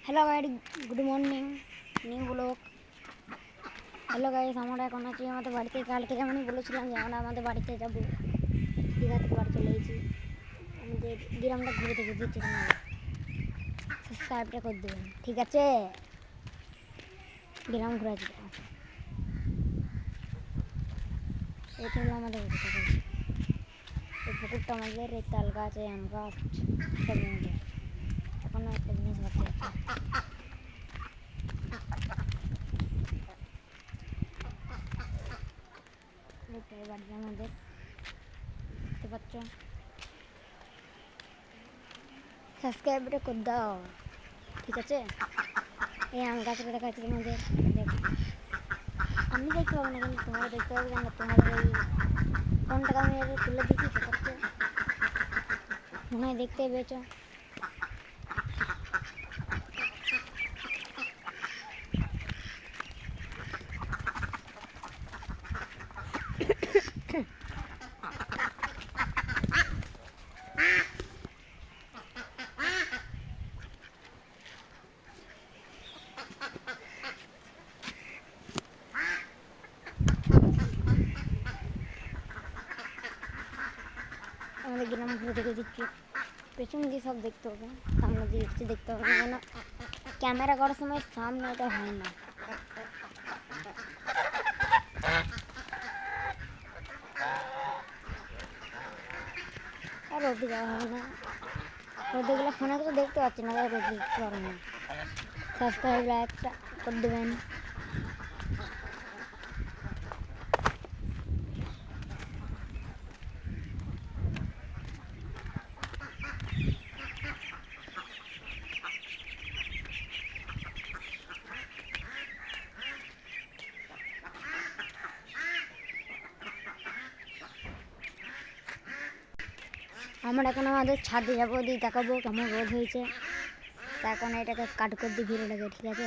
Hello guide, good morning, new blog. Hello guys, আমরা এখন আছি আমাদের বাড়িতে। কালকে যেমনই বলেছিলাম যে আমরা আমাদের বাড়িতে যাবো, দীঘা থেকে বাড়ি চলে এসেছি। আমাদের গ্রামটা ঘুরে থেকে দিচ্ছি, তোমার সাবস্ক্রাইবটা করে দেবেন, ঠিক আছে? গ্রাম ঘুরেছি, এটা হলো আমাদের বাড়িতে। এই পুকুরটা আমাদের, এই তাল গাছ, এই আম গাছ সব আমাদের। এখনও একটা জিনিস বাকি আছে, বাড়ি আমাদের, দেখতে পাচ্ছ। সাবস্ক্রাইবটা করে দাও, ঠিক আছে? এই আম গাছটা দেখা যাচ্ছে তোমাদের, দেখো। আমি দেখতে পাবো না, কিন্তু তোমরা দেখতে পাবে, কেন তোমাদের এই ফোনটাকে আমি এবার খুলে দিচ্ছি, তো করতে মনে হয় দেখতে পেয়েছো। আমাদের গ্রাম ঘুরে দেখে দিচ্ছি, পেছন দিয়ে সব দেখতে হবে, সামনে দিয়ে কিছু দেখতে হবে না, কেন ক্যামেরা করার সময় সামনে এটা হয় না। আর রোদে যাওয়া হবে না, রোদে গেলে ফোনে কিছু দেখতে পাচ্ছি না, তাই রোদে দেখতে পারবো না। সাবস্ক্রাইব একটা করে দেবেন। আমরা এখন আমাদের ছাদে যাবো, দিয়ে দেখাবো কেমন রোদ হয়েছে। তা এখন এটাকে কাট করে দিই ভিডিওটাকে, ঠিক আছে?